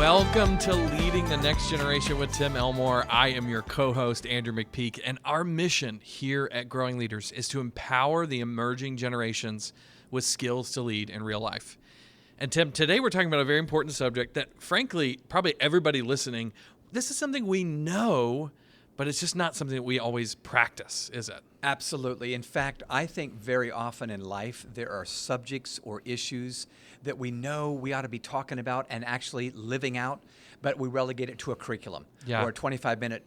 Welcome to Leading the Next Generation with Tim Elmore. I am your co-host, Andrew McPeak, and our mission here at Growing Leaders is to empower the emerging generations with skills to lead in real life. And Tim, today we're talking about a very important subject that, frankly, probably everybody listening, this is something we know, but it's just not something that we always practice, is it? Absolutely. In fact, I think very often in life there are subjects or issues that we know we ought to be talking about and actually living out, but we relegate it to a curriculum or a 25-minute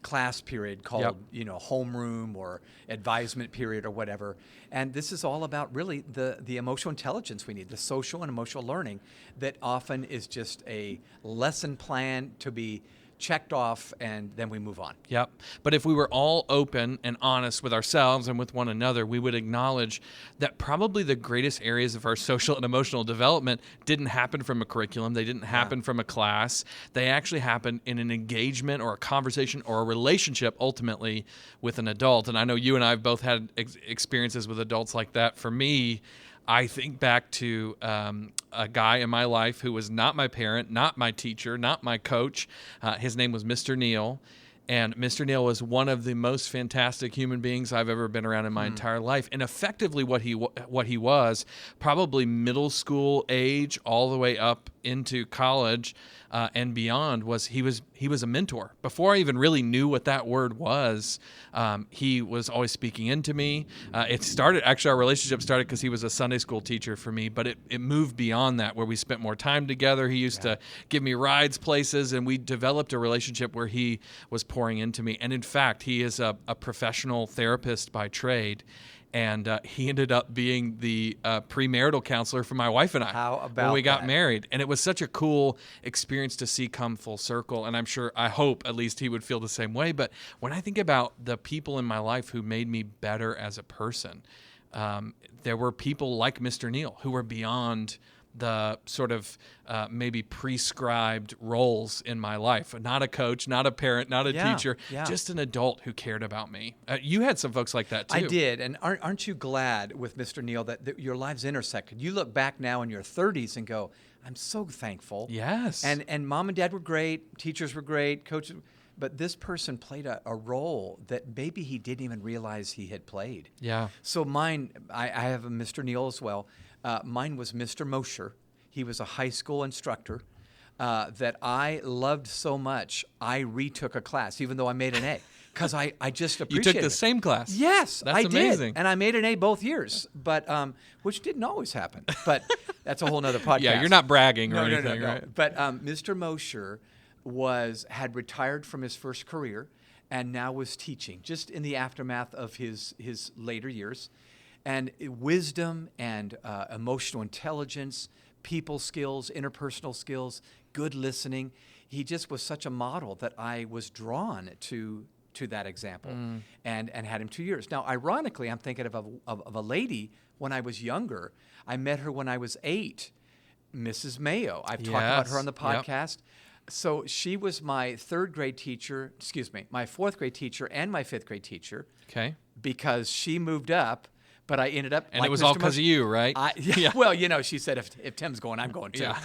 class period called, homeroom or advisement period or whatever. And this is all about really the emotional intelligence we need, the social and emotional learning that often is just a lesson plan to be checked off, and then we move on. Yep. But if we were all open and honest with ourselves and with one another, we would acknowledge that probably the greatest areas of our social and emotional development didn't happen from a curriculum. They didn't happen from a class. They actually happened in an engagement or a conversation or a relationship ultimately with an adult. And I know you and I have both had experiences with adults like that. For me, I think back to a guy in my life who was not my parent, not my teacher, not my coach. His name was Mr. Neal. And Mr. Neal was one of the most fantastic human beings I've ever been around in my entire life. And effectively what he was, probably middle school age all the way up into college and beyond, was he was a mentor. Before I even really knew what that word was, he was always speaking into me. Our relationship started because he was a Sunday school teacher for me, but it moved beyond that, where we spent more time together. He used to give me rides places, and we developed a relationship where he was pouring into me. And in fact, he is a professional therapist by trade. And he ended up being the premarital counselor for my wife and I when we got married. And it was such a cool experience to see come full circle. And I hope at least he would feel the same way. But when I think about the people in my life who made me better as a person, there were people like Mr. Neal who were beyond the sort of maybe prescribed roles in my life. Not a coach, not a parent, not a teacher, just an adult who cared about me. You had some folks like that too. I did, and aren't you glad with Mr. Neal that your lives intersected? You look back now in your 30s and go, I'm so thankful. Yes. And mom and dad were great, teachers were great, coaches, but this person played a role that maybe he didn't even realize he had played. Yeah. So mine, I have a Mr. Neal as well. Mine was Mr. Mosher. He was a high school instructor that I loved so much, I retook a class, even though I made an A, because I just appreciated it. You took the same class? Yes, That's I amazing. did. And I made an A both years, but which didn't always happen. But that's a whole nother podcast. Yeah, you're not bragging or anything, no. right? But Mr. Mosher had retired from his first career and now was teaching, just in the aftermath of his later years. And wisdom and emotional intelligence, people skills, interpersonal skills, good listening. He just was such a model that I was drawn to that example and had him 2 years. Now, ironically, I'm thinking of a lady when I was younger. I met her when I was 8, Mrs. Mayo. I've talked about her on the podcast. Yep. So she was my fourth grade teacher and my 5th grade teacher. Okay. Because she moved up. But I ended up, and it was all because of you, right? Well, she said, if Tim's going, I'm going too. Yeah.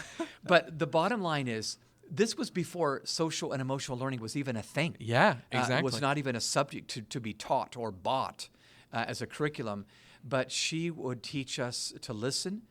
But the bottom line is, this was before social and emotional learning was even a thing. Yeah, exactly. It was not even a subject to be taught or bought as a curriculum. But she would teach us to listen.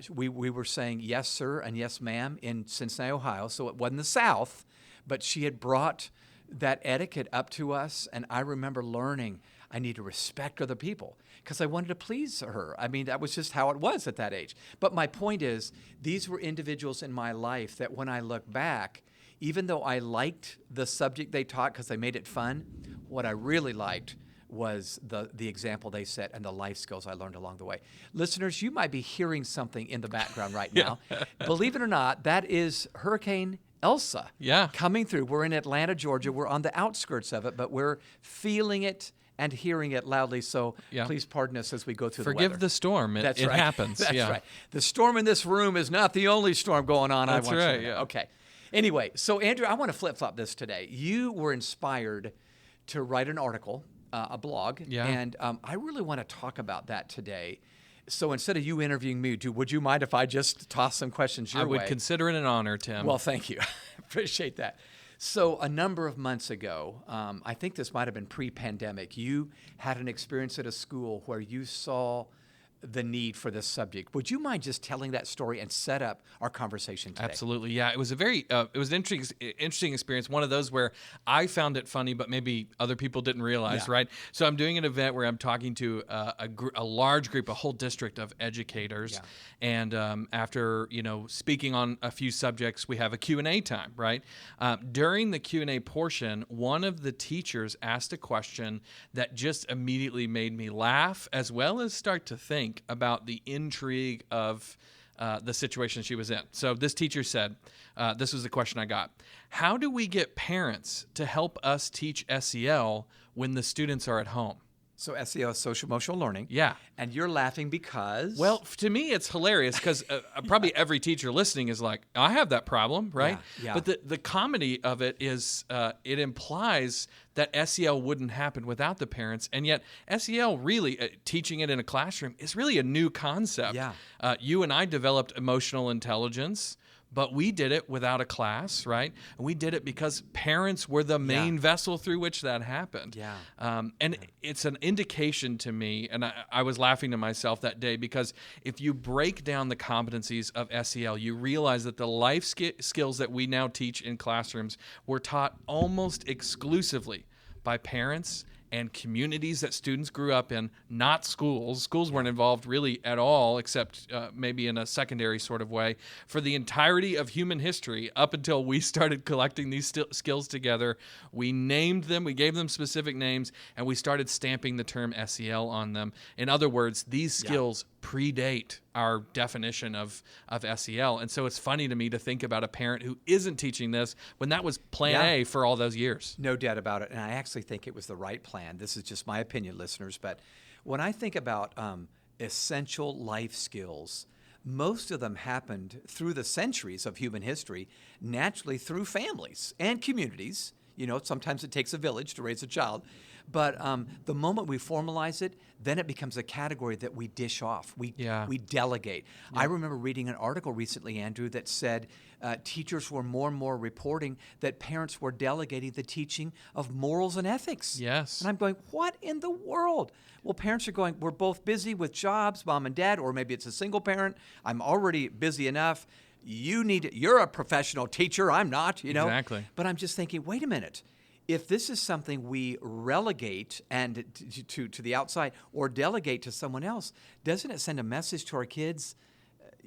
We were saying yes, sir, and yes, ma'am in Cincinnati, Ohio. So it wasn't the South, but she had brought that etiquette up to us. And I remember learning I need to respect other people because I wanted to please her. I mean, that was just how it was at that age. But my point is, these were individuals in my life that when I look back, even though I liked the subject they taught because they made it fun, what I really liked was the example they set and the life skills I learned along the way. Listeners, you might be hearing something in the background right now. Believe it or not, that is Hurricane Elsa coming through. We're in Atlanta, Georgia. We're on the outskirts of it, but we're feeling it and hearing it loudly, so please pardon us as we go through the weather. Forgive the storm. It happens. That's right. The storm in this room is not the only storm going on. That's right. You to know. Okay. Anyway, so Andrew, I want to flip-flop this today. You were inspired to write an article, a blog, and I really want to talk about that today So instead of you interviewing me, would you mind if I just toss some questions your I way? would consider it an honor, Tim. Well, thank you. Appreciate that. So a number of months ago, I think this might have been pre-pandemic, you had an experience at a school where you saw the need for this subject. Would you mind just telling that story and set up our conversation today? Absolutely, yeah. It was an interesting experience. One of those where I found it funny, but maybe other people didn't realize, right? So I'm doing an event where I'm talking to a large group, a whole district of educators, and after speaking on a few subjects, we have a Q&A time, right? During the Q&A portion, one of the teachers asked a question that just immediately made me laugh, as well as start to think about the intrigue of the situation she was in. So this teacher said, this was the question I got: how do we get parents to help us teach SEL when the students are at home? So SEL is social emotional learning. Yeah. And you're laughing because? Well, to me, it's hilarious because probably every teacher listening is like, I have that problem, right? Yeah. But the comedy of it is it implies that SEL wouldn't happen without the parents. And yet SEL really, teaching it in a classroom is really a new concept. Yeah. You and I developed emotional intelligence, but we did it without a class, right? And we did it because parents were the main vessel through which that happened. Yeah. And it's an indication to me, and I was laughing to myself that day, because if you break down the competencies of SEL, you realize that the life skills that we now teach in classrooms were taught almost exclusively by parents and communities that students grew up in, not schools. Schools weren't involved really at all, except maybe in a secondary sort of way, for the entirety of human history up until we started collecting these skills together. We named them, we gave them specific names, and we started stamping the term SEL on them. In other words, these skills predate our definition of SEL. And so it's funny to me to think about a parent who isn't teaching this when that was plan A for all those years. No doubt about it. And I actually think it was the right plan. This is just my opinion, listeners. But when I think about essential life skills, most of them happened through the centuries of human history, naturally through families and communities. Sometimes it takes a village to raise a child. But the moment we formalize it, then it becomes a category that we dish off. We delegate. Yeah. I remember reading an article recently, Andrew, that said teachers were more and more reporting that parents were delegating the teaching of morals and ethics. Yes. And I'm going, what in the world? Well, parents are going, we're both busy with jobs, mom and dad, or maybe it's a single parent. I'm already busy enough. You're a professional teacher. I'm not, Exactly. But I'm just thinking, wait a minute. If this is something we relegate and to the outside or delegate to someone else, doesn't it send a message to our kids?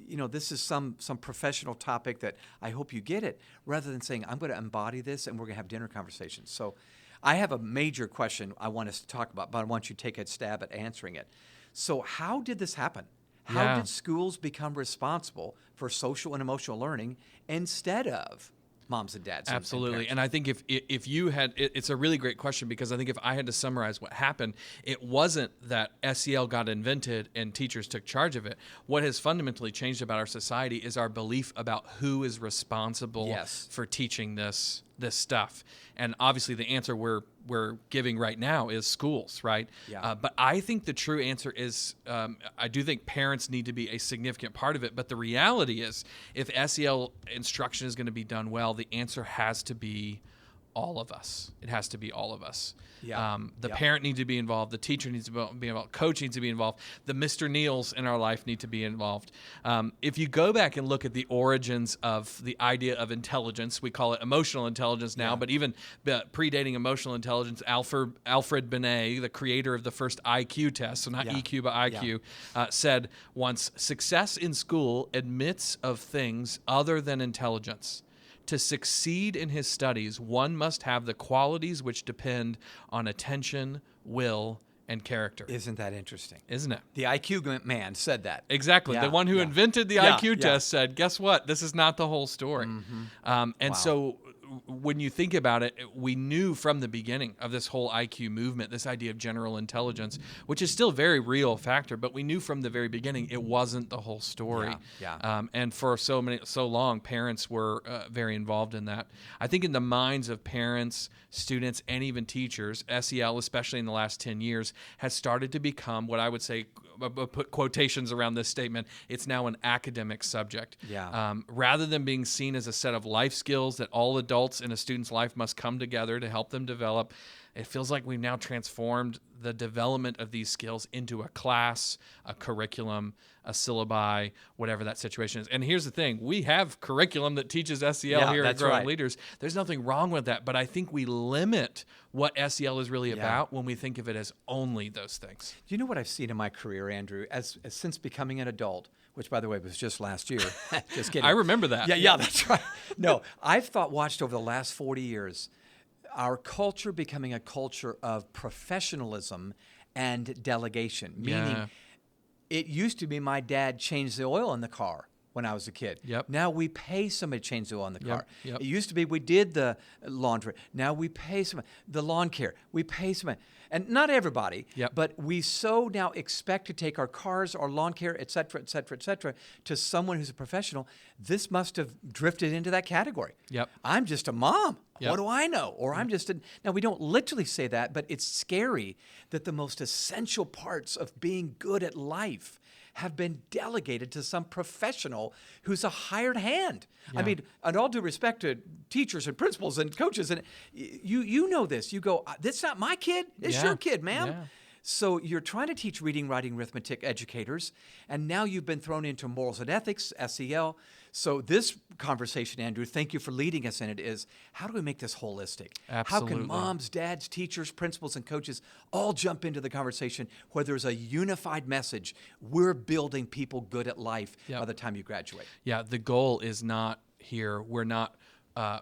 This is some professional topic that I hope you get it, rather than saying, I'm going to embody this and we're going to have dinner conversations. So I have a major question I want us to talk about, but I want you to take a stab at answering it. So how did this happen? How did schools become responsible for social and emotional learning instead of moms and dads? Absolutely. And I think if you had, it's a really great question, because I think if I had to summarize what happened, it wasn't that SEL got invented and teachers took charge of it. What has fundamentally changed about our society is our belief about who is responsible for teaching this stuff. And obviously the answer we're giving right now is schools, right? Yeah. But I think the true answer is, I do think parents need to be a significant part of it. But the reality is, if SEL instruction is going to be done well, the answer has to be all of us. It has to be all of us. Yeah. The parent needs to be involved. The teacher needs to be involved. Coach needs to be involved. The Mr. Neils in our life need to be involved. If you go back and look at the origins of the idea of intelligence, we call it emotional intelligence now, but even predating emotional intelligence, Alfred Binet, the creator of the first IQ test, so not EQ but IQ, said once, "Success in school admits of things other than intelligence. To succeed in his studies, one must have the qualities which depend on attention, will, and character." Isn't that interesting? Isn't it? The IQ man said that. Exactly. Yeah, the one who invented the IQ test said, guess what? This is not the whole story. Mm-hmm. So when you think about it, we knew from the beginning of this whole IQ movement, this idea of general intelligence, which is still a very real factor, but we knew from the very beginning it wasn't the whole story. And for so long, parents were very involved in that. I think in the minds of parents, students, and even teachers, SEL, especially in the last 10 years, has started to become what I would say put quotations around this statement, it's now an academic subject. Yeah. Rather than being seen as a set of life skills that all adults in a student's life must come together to help them develop, it feels like we've now transformed the development of these skills into a class, a curriculum, a syllabi, whatever that situation is. And here's the thing. We have curriculum that teaches SEL here at Growing Leaders. There's nothing wrong with that, but I think we limit what SEL is really about when we think of it as only those things. Do you know what I've seen in my career, Andrew, as since becoming an adult, which, by the way, was just last year. Just kidding. I remember that. Yeah, that's right. No, I've watched over the last 40 years, our culture becoming a culture of professionalism and delegation, meaning it used to be my dad changed the oil in the car when I was a kid. Yep. Now we pay somebody to change the oil in the car. Yep. It used to be we did the laundry. Now we pay somebody. The lawn care, we pay somebody. And not everybody, but we so now expect to take our cars, our lawn care, et cetera, to someone who's a professional. This must have drifted into that category. Yep. I'm just a mom. Yep. What do I know? Or I'm just a... Now, we don't literally say that, but it's scary that the most essential parts of being good at life have been delegated to some professional who's a hired hand. I mean, and all due respect to teachers and principals and coaches, and you know this. You go, "That's not my kid. It's your kid, ma'am." Yeah. So you're trying to teach reading, writing, arithmetic educators, and now you've been thrown into morals and ethics, SEL. So this conversation, Andrew, thank you for leading us in it, is how do we make this holistic? Absolutely. How can moms, dads, teachers, principals, and coaches all jump into the conversation where there's a unified message? We're building people good at life by the time you graduate. Yeah, the goal is not here. We're not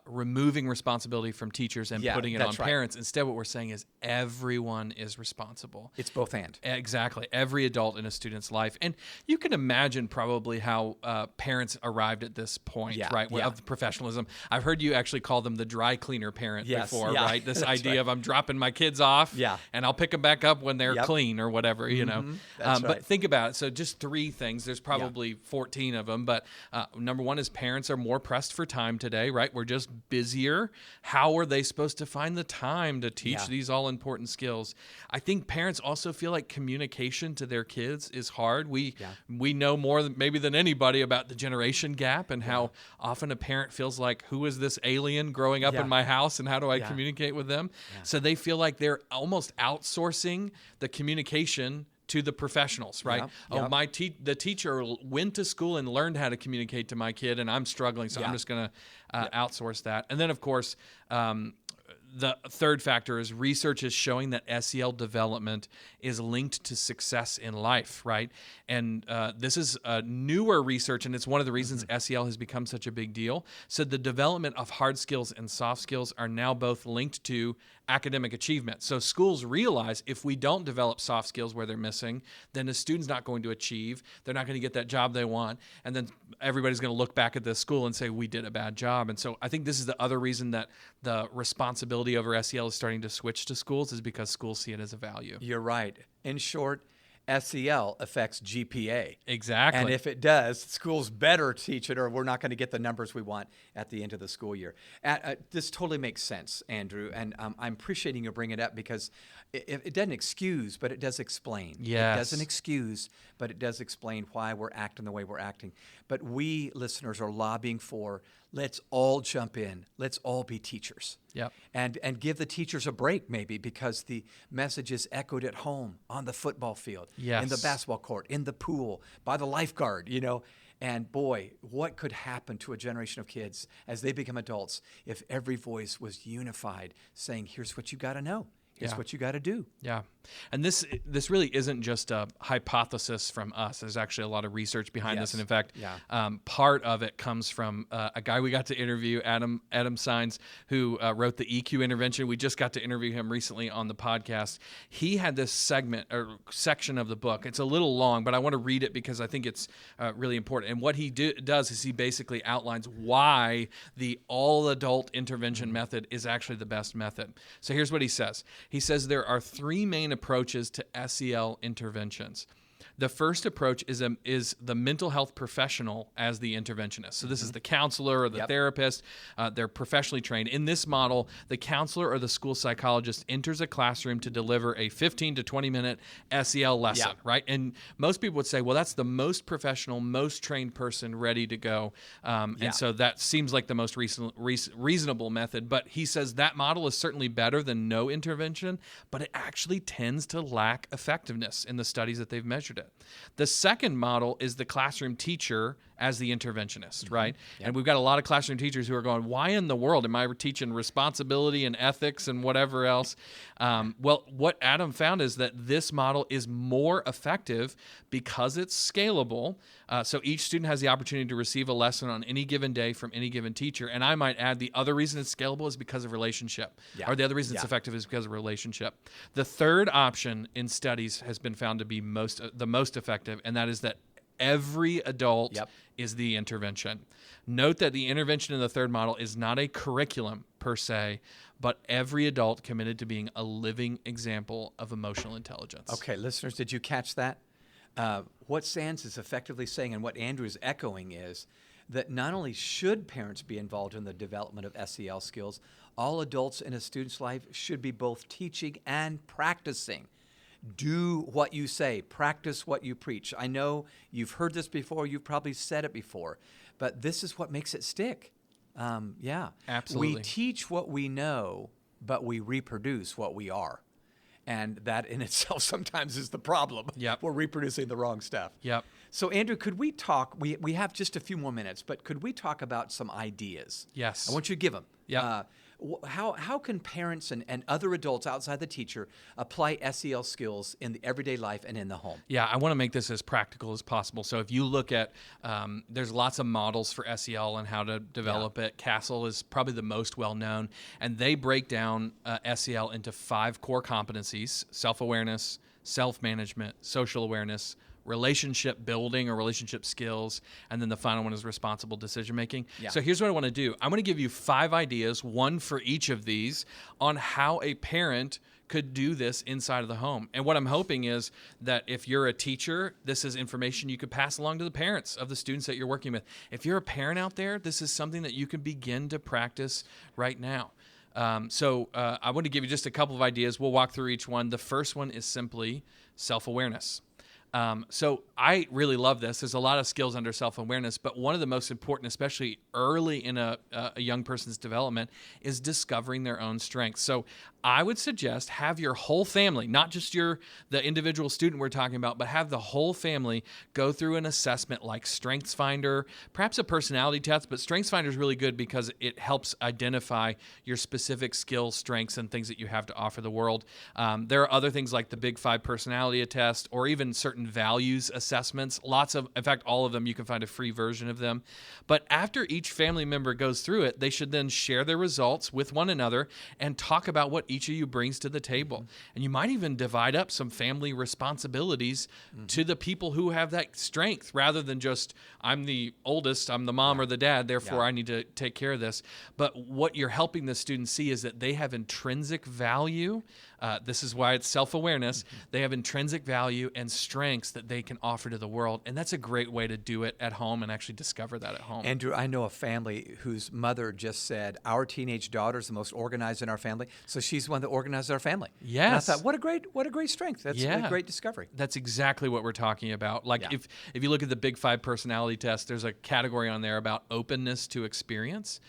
removing responsibility from teachers and putting it on parents. Instead, what we're saying is everyone is responsible. It's both and. Exactly. Every adult in a student's life. And you can imagine probably how parents arrived at this point, right, of professionalism. I've heard you actually call them the dry cleaner parent before, right? This idea of I'm dropping my kids off and I'll pick them back up when they're clean or whatever, you know. But think about it. So just 3 things. There's probably 14 of them. But number one is parents are more pressed for time today, right? We're just busier. How are they supposed to find the time to teach these all-important skills? I think parents also feel like communication to their kids is hard. We know more than anybody about the generation gap and how often a parent feels like, who is this alien growing up in my house and how do I communicate with them? So they feel like they're almost outsourcing the communication to the professionals, right? The teacher went to school and learned how to communicate to my kid, and I'm struggling, so I'm just going to outsource that. And then, of course, the third factor is research is showing that SEL development is linked to success in life, right? And this is newer research, and it's one of the reasons SEL has become such a big deal. So the development of hard skills and soft skills are now both linked to academic achievement. So schools realize if we don't develop soft skills where they're missing, then the student's not going to achieve. They're not going to get that job they want. And then everybody's going to look back at the school and say, we did a bad job. And so I think this is the other reason that the responsibility over SEL is starting to switch to schools, is because schools see it as a value. You're right. In short, SEL affects GPA. Exactly. And if it does, schools better teach it, or we're not going to get the numbers we want at the end of the school year. This totally makes sense, Andrew, and I'm appreciating you bringing it up, because it doesn't excuse, but it does explain. Yes. It doesn't excuse, but it does explain why we're acting the way we're acting. But we, listeners, are lobbying for, let's all jump in. Let's all be teachers. Yep. And give the teachers a break, maybe, because the message is echoed at home, on the football field, in the basketball court, in the pool, by the lifeguard, you know. And boy, what could happen to a generation of kids as they become adults if every voice was unified, saying, here's what you got to know. Here's what you got to do. Yeah. And this really isn't just a hypothesis from us. There's actually a lot of research behind this. And in fact, part of it comes from a guy we got to interview, Adam Sines, who wrote the EQ intervention. We just got to interview him recently on the podcast. He had this segment or section of the book. It's a little long, but I want to read it because I think it's really important. And what he does is he basically outlines why the all-adult intervention method is actually the best method. So here's what he says. He says there are 3 main approaches to SEL interventions. The first approach is the mental health professional as the interventionist. So this is the counselor or the therapist. They're professionally trained. In this model, the counselor or the school psychologist enters a classroom to deliver a 15 to 20-minute SEL lesson, right? And most people would say, well, that's the most professional, most trained person ready to go. And so that seems like the most reasonable method. But he says that model is certainly better than no intervention, but it actually tends to lack effectiveness in the studies that they've measured it. The second model is the classroom teacher as the interventionist, right? And we've got a lot of classroom teachers who are going, why in the world am I teaching responsibility and ethics and whatever else? Well, what Adam found is that this model is more effective because it's scalable. So each student has the opportunity to receive a lesson on any given day from any given teacher. And I might add the other reason it's scalable is because of relationship. Or the other reason it's effective is because of relationship. The third option in studies has been found to be the most effective, and that is that every adult is the intervention. Note that the intervention in the third model is not a curriculum per se, but every adult committed to being a living example of emotional intelligence. Okay, listeners, did you catch that? What Sands is effectively saying and what Andrew is echoing is that not only should parents be involved in the development of SEL skills, all adults in a student's life should be both teaching and practicing. Do what you say, practice what you preach. I know you've heard this before, you've probably said it before, but this is what makes it stick. Absolutely. We teach what we know, but we reproduce what we are. And that in itself sometimes is the problem. We're reproducing the wrong stuff. So Andrew, could we talk, we have just a few more minutes, but could we talk about some ideas? Yes. I want you to give them. How can parents and other adults outside the teacher apply SEL skills in the everyday life and in the home? Yeah, I want to make this as practical as possible. So if you look at, there's lots of models for SEL and how to develop it. CASEL is probably the most well-known, and they break down SEL into 5 core competencies: self-awareness, self-management, social awareness, relationship building or relationship skills, and then the final one is responsible decision making. So here's what I want to do. I'm going to give you 5 ideas, one for each of these, on how a parent could do this inside of the home. And what I'm hoping is that if you're a teacher, this is information you could pass along to the parents of the students that you're working with. If you're a parent out there, this is something that you can begin to practice right now. I want to give you just a couple of ideas. We'll walk through each one. The first one is simply self-awareness. So I really love this. There's a lot of skills under self-awareness, but one of the most important, especially early in a young person's development, is discovering their own strengths. So I would suggest have your whole family, not just the individual student we're talking about, but have the whole family go through an assessment like StrengthsFinder, perhaps a personality test, but StrengthsFinder is really good because it helps identify your specific skills, strengths, and things that you have to offer the world. There are other things like the Big 5 personality test or even certain values assessments. In fact, all of them, you can find a free version of them. But after each family member goes through it, they should then share their results with one another and talk about what each of you brings to the table. And you might even divide up some family responsibilities to the people who have that strength rather than just, I'm the oldest, I'm the mom or the dad, therefore I need to take care of this. But what you're helping the students see is that they have intrinsic value. This is why it's self-awareness. They have intrinsic value and strengths that they can offer to the world. And that's a great way to do it at home and actually discover that at home. Andrew, I know a family whose mother just said, our teenage daughter is the most organized in our family. So she's one that organizes our family. Yes. And I thought, what a great strength. That's a great discovery. That's exactly what we're talking about. Like if you look at the Big 5 personality test, there's a category on there about openness to experience.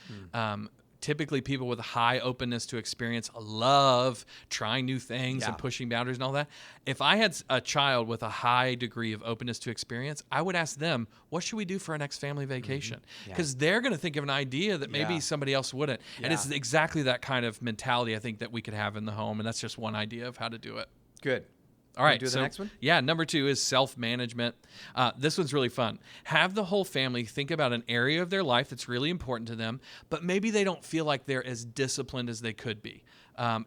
Typically, people with high openness to experience love trying new things and pushing boundaries and all that. If I had a child with a high degree of openness to experience, I would ask them, what should we do for our next family vacation? Because they're going to think of an idea that maybe somebody else wouldn't. And it's exactly that kind of mentality I think that we could have in the home. And that's just one idea of how to do it. Good. All right. Do the next one? Yeah. Number 2 is self-management. This one's really fun. Have the whole family think about an area of their life that's really important to them, but maybe they don't feel like they're as disciplined as they could be.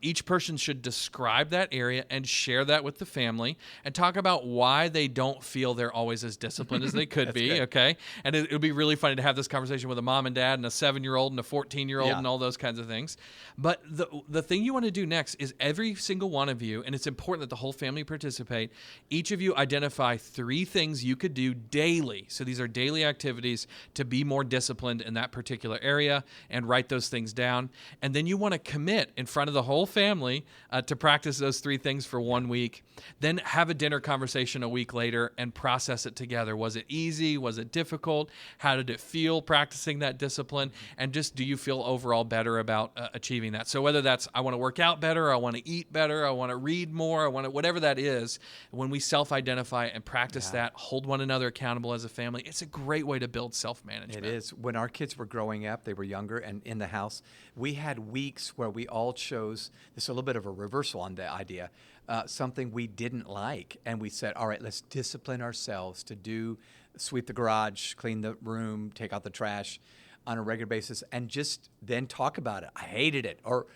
Each person should describe that area and share that with the family and talk about why they don't feel they're always as disciplined as they could be, good. okay? And it would be really funny to have this conversation with a mom and dad and a 7-year-old and a 14-year-old Yeah. and all those kinds of things. But the thing you want to do next is every single one of you, and it's important that the whole family participate, each of you identify 3 things you could do daily. So these are daily activities to be more disciplined in that particular area, and write those things down. And then you want to commit in front of the whole family to practice those 3 things for 1 week. Then have a dinner conversation a week later and process it together. Was it easy? Was it difficult? How did it feel practicing that discipline? And just, do you feel overall better about achieving that? So whether that's, I want to work out better, I want to eat better, I want to read more, I want to, whatever that is, when we self-identify and practice that, hold one another accountable as a family, it's a great way to build self-management. It is. When our kids were growing up, they were younger and in the house, we had weeks where we all chose, this is a little bit of a reversal on the idea, something we didn't like. And we said, all right, let's discipline ourselves to sweep the garage, clean the room, take out the trash on a regular basis, and just then talk about it. I hated it, or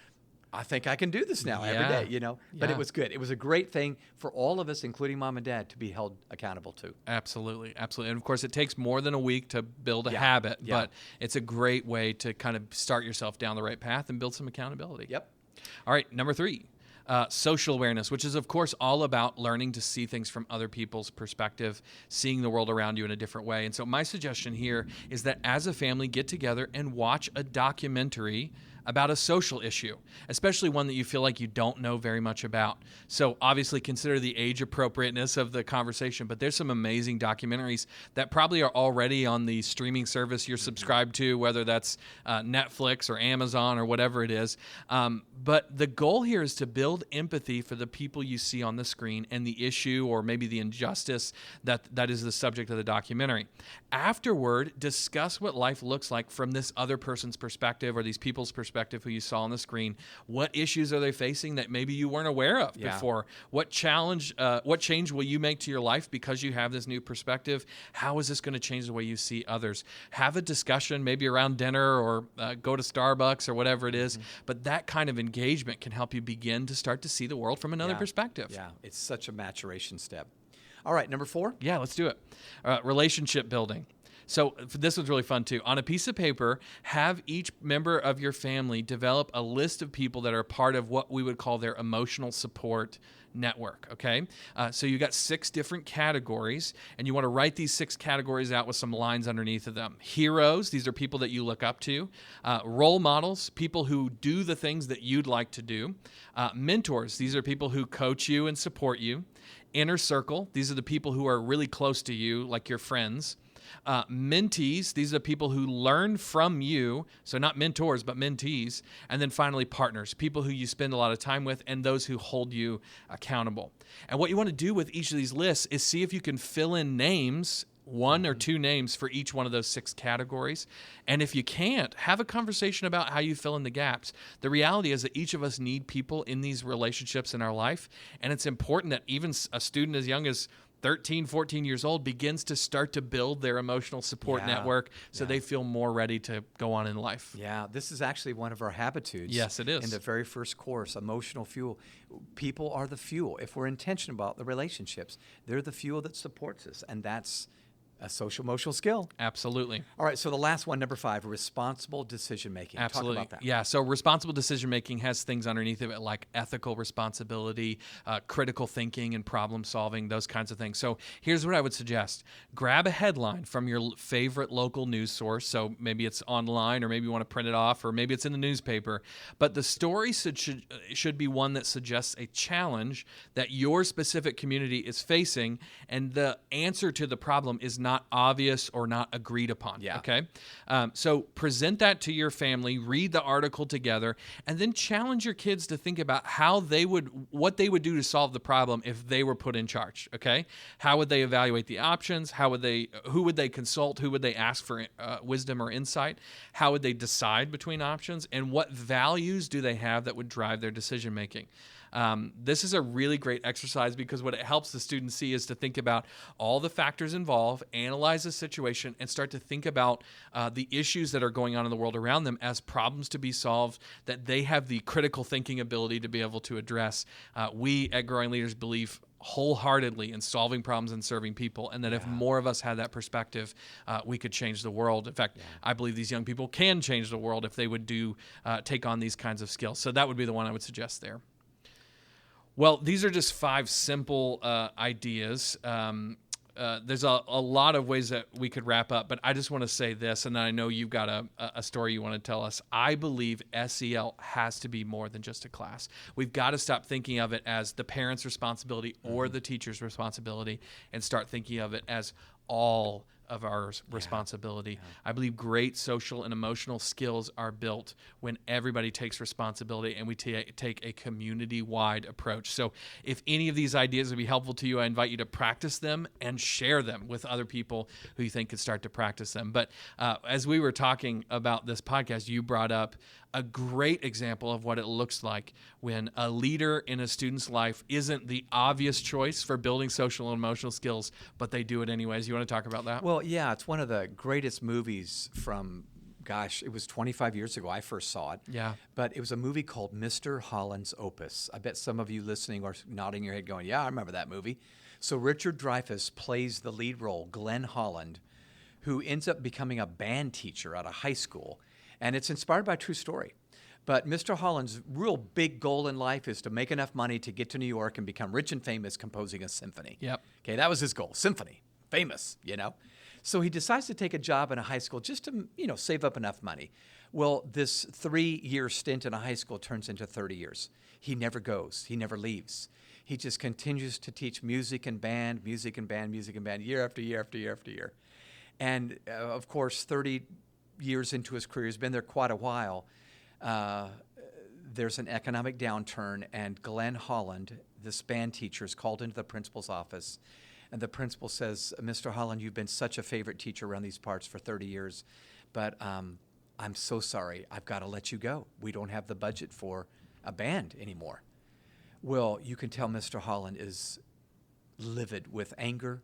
I think I can do this now every day, you know. But it was good. It was a great thing for all of us, including mom and dad, to be held accountable to. Absolutely, absolutely. And of course, it takes more than a week to build a habit, but it's a great way to kind of start yourself down the right path and build some accountability. Yep. All right, number 3. Social awareness, which is, of course, all about learning to see things from other people's perspective, seeing the world around you in a different way. And so my suggestion here is that as a family, get together and watch a documentary about a social issue, especially one that you feel like you don't know very much about. So obviously consider the age appropriateness of the conversation, but there's some amazing documentaries that probably are already on the streaming service you're subscribed to, whether that's Netflix or Amazon or whatever it is. But the goal here is to build empathy for the people you see on the screen and the issue or maybe the injustice that is the subject of the documentary. Afterward, discuss what life looks like from this other person's perspective or these people's perspective who you saw on the screen. What issues are they facing that maybe you weren't aware of before? What change will you make to your life because you have this new perspective? How is this going to change the way you see others? Have a discussion maybe around dinner or go to Starbucks or whatever it is. But that kind of engagement can help you begin to start to see the world from another perspective. Yeah, it's such a maturation step. All right, number 4. Yeah, let's do it. Relationship building. So this was really fun too. On a piece of paper, have each member of your family develop a list of people that are part of what we would call their emotional support network, okay? So you got 6 different categories, and you want to write these 6 categories out with some lines underneath of them. Heroes, these are people that you look up to. Role models, people who do the things that you'd like to do. Mentors, these are people who coach you and support you. Inner circle, these are the people who are really close to you, like your friends. Mentees, these are people who learn from you, so not mentors, but mentees. And then finally, partners, people who you spend a lot of time with and those who hold you accountable. And what you want to do with each of these lists is see if you can fill in names, 1 or 2 names for each one of those 6 categories. And if you can't, have a conversation about how you fill in the gaps. The reality is that each of us need people in these relationships in our life, and it's important that even a student as young as 13, 14 years old begins to start to build their emotional support network so they feel more ready to go on in life. Yeah, this is actually one of our habitudes. Yes, it is. In the very first course, emotional fuel. People are the fuel. If we're intentional about the relationships, they're the fuel that supports us, and that's a social emotional skill. Absolutely. All right, so the last one, number 5, responsible decision making. Absolutely. Talk about that. Yeah, so responsible decision making has things underneath of it like ethical responsibility, critical thinking and problem solving, those kinds of things. So here's what I would suggest. Grab a headline from your favorite local news source. So maybe it's online, or maybe you want to print it off, or maybe it's in the newspaper. But the story should be one that suggests a challenge that your specific community is facing, and the answer to the problem is not obvious or not agreed upon. Yeah. Okay. So present that to your family, read the article together, and then challenge your kids to think about what they would do to solve the problem if they were put in charge. Okay. How would they evaluate the options? Who would they consult? Who would they ask for wisdom or insight? How would they decide between options? And what values do they have that would drive their decision making? This is a really great exercise because what it helps the students see is to think about all the factors involved, analyze the situation, and start to think about the issues that are going on in the world around them as problems to be solved that they have the critical thinking ability to be able to address. We at Growing Leaders believe wholeheartedly in solving problems and serving people, and that if more of us had that perspective, we could change the world. In fact, I believe these young people can change the world if they would take on these kinds of skills. So that would be the one I would suggest there. Well, these are just 5 simple ideas. There's a lot of ways that we could wrap up, but I just want to say this, and then I know you've got a story you want to tell us. I believe SEL has to be more than just a class. We've got to stop thinking of it as the parent's responsibility or the teacher's responsibility and start thinking of it as all of our responsibility. I believe great social and emotional skills are built when everybody takes responsibility and we take a community-wide approach. So if any of these ideas would be helpful to you, I invite you to practice them and share them with other people who you think could start to practice them. But as we were talking about this podcast, you brought up a great example of what it looks like when a leader in a student's life isn't the obvious choice for building social and emotional skills, but they do it anyways. You want to talk about that? Well, yeah, it's one of the greatest movies from, gosh, it was 25 years ago I first saw it. Yeah. But it was a movie called Mr. Holland's Opus. I bet some of you listening are nodding your head going, yeah, I remember that movie. So Richard Dreyfuss plays the lead role, Glenn Holland, who ends up becoming a band teacher at a high school. And it's inspired by a true story. But Mr. Holland's real big goal in life is to make enough money to get to New York and become rich and famous composing a symphony. Yep. Okay, that was his goal, symphony, famous, you know. So he decides to take a job in a high school just to, save up enough money. Well, this 3-year stint in a high school turns into 30 years. He never goes. He never leaves. He just continues to teach music and band, year after year after year after year. And, of course, 30 years into his career, he's been there quite a while, there's an economic downturn, and Glenn Holland, this band teacher, is called into the principal's office, and the principal says, Mr. Holland, you've been such a favorite teacher around these parts for 30 years, but I'm so sorry, I've got to let you go. We don't have the budget for a band anymore. Well, you can tell Mr. Holland is livid with anger,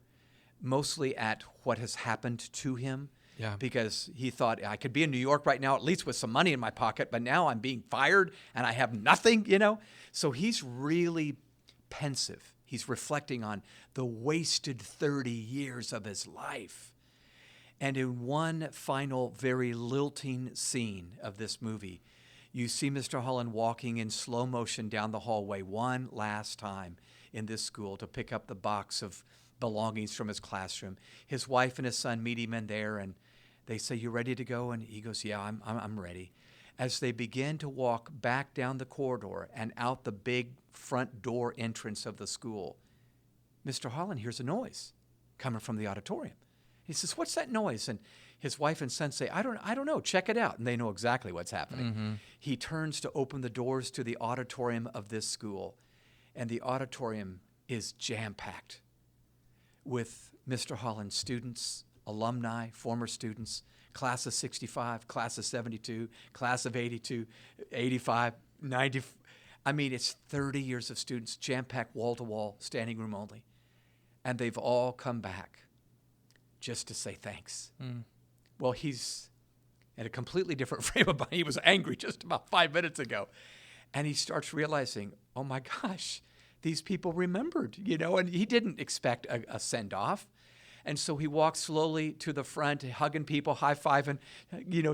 mostly at what has happened to him. Yeah. Because he thought, I could be in New York right now, at least with some money in my pocket, but now I'm being fired and I have nothing, So he's really pensive. He's reflecting on the wasted 30 years of his life. And in one final, very lilting scene of this movie, you see Mr. Holland walking in slow motion down the hallway one last time in this school to pick up the box of belongings from his classroom. His wife and his son meet him in there, and they say, you ready to go? And he goes, yeah, I'm ready. As they begin to walk back down the corridor and out the big front door entrance of the school, Mr. Holland hears a noise coming from the auditorium. He says, what's that noise? And his wife and son say, I don't know, check it out. And they know exactly what's happening. Mm-hmm. He turns to open the doors to the auditorium of this school, and the auditorium is jam-packed with Mr. Holland's students, alumni, former students, class of 65, class of 72, class of 82, 85, 90. I mean, it's 30 years of students, jam-packed wall-to-wall, standing room only. And they've all come back just to say thanks. Mm. Well, he's in a completely different frame of mind. He was angry just about 5 minutes ago. And he starts realizing, oh my gosh, these people remembered, and he didn't expect a send-off. And so he walks slowly to the front, hugging people, high-fiving,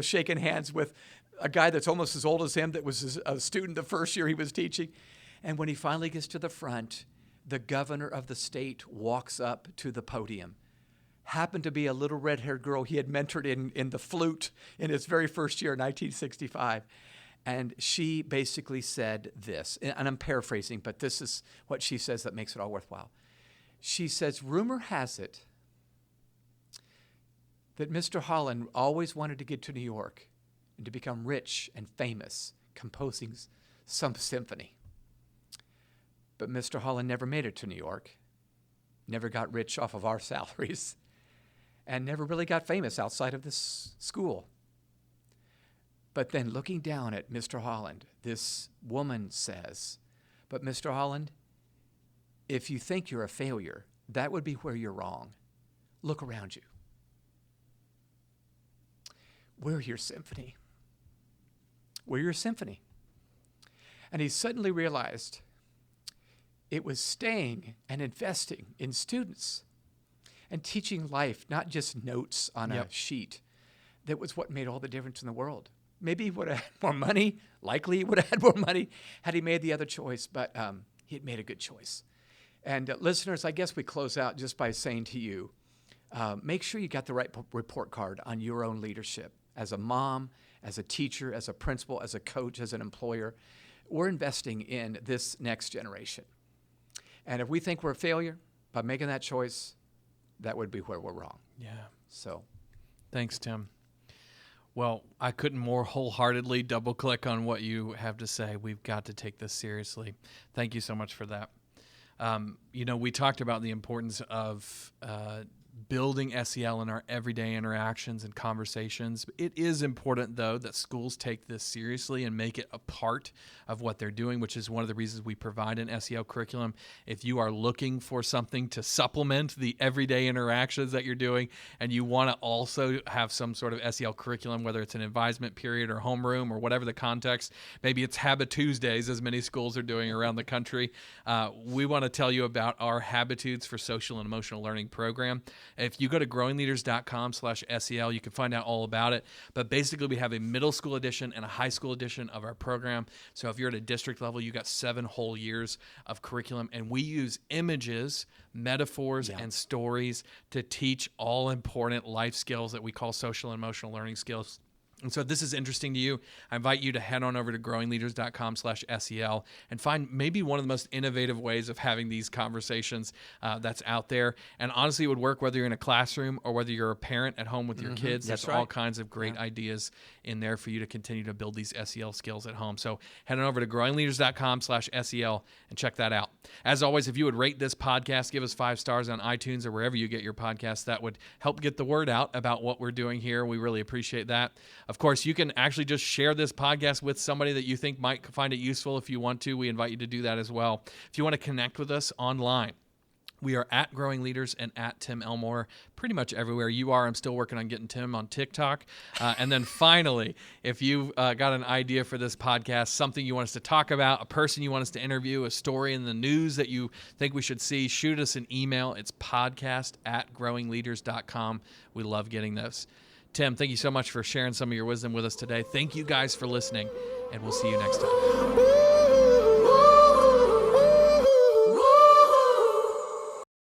shaking hands with a guy that's almost as old as him that was a student the first year he was teaching. And when he finally gets to the front, the governor of the state walks up to the podium. Happened to be a little red-haired girl he had mentored in the flute in his very first year in 1965. And she basically said this, and I'm paraphrasing, but this is what she says that makes it all worthwhile. She says, rumor has it that Mr. Holland always wanted to get to New York and to become rich and famous, composing some symphony. But Mr. Holland never made it to New York, never got rich off of our salaries, and never really got famous outside of this school. But then looking down at Mr. Holland, this woman says, But Mr. Holland, if you think you're a failure, that would be where you're wrong. Look around you. We're your symphony. We're your symphony. And he suddenly realized it was staying and investing in students and teaching life, not just notes on a sheet, that was what made all the difference in the world. Maybe he would have had more money. Likely he would have had more money had he made the other choice, but he had made a good choice. And listeners, I guess we close out just by saying to you, make sure you got the right report card on your own leadership. As a mom, as a teacher, as a principal, as a coach, as an employer, we're investing in this next generation. And if we think we're a failure by making that choice, that would be where we're wrong. Yeah. So, thanks, Tim. Well, I couldn't more wholeheartedly double-click on what you have to say. We've got to take this seriously. Thank you so much for that. We talked about the importance of building SEL in our everyday interactions and conversations. It is important, though, that schools take this seriously and make it a part of what they're doing, which is one of the reasons we provide an SEL curriculum. If you are looking for something to supplement the everyday interactions that you're doing, and you want to also have some sort of SEL curriculum, whether it's an advisement period or homeroom or whatever the context, maybe it's Habit Tuesdays, as many schools are doing around the country, we want to tell you about our Habitudes for Social and Emotional Learning program. If you go to growingleaders.com/SEL, you can find out all about it. But basically, we have a middle school edition and a high school edition of our program. So if you're at a district level, you got 7 whole years of curriculum. And we use images, metaphors, and stories to teach all important life skills that we call social and emotional learning skills. And so if this is interesting to you, I invite you to head on over to growingleaders.com/SEL and find maybe one of the most innovative ways of having these conversations that's out there. And honestly, it would work whether you're in a classroom or whether you're a parent at home with your kids. That's There's all kinds of great ideas in there for you to continue to build these SEL skills at home. So head on over to growingleaders.com/SEL and check that out. As always, if you would rate this podcast, give us 5 stars on iTunes or wherever you get your podcasts, that would help get the word out about what we're doing here. We really appreciate that. Of course, you can actually just share this podcast with somebody that you think might find it useful if you want to. We invite you to do that as well. If you want to connect with us online, we are at Growing Leaders and at Tim Elmore, pretty much everywhere you are. I'm still working on getting Tim on TikTok. And then finally, if you've got an idea for this podcast, something you want us to talk about, a person you want us to interview, a story in the news that you think we should see, shoot us an email. It's podcast@growingleaders.com. We love getting those. Tim, thank you so much for sharing some of your wisdom with us today. Thank you guys for listening, and we'll see you next time.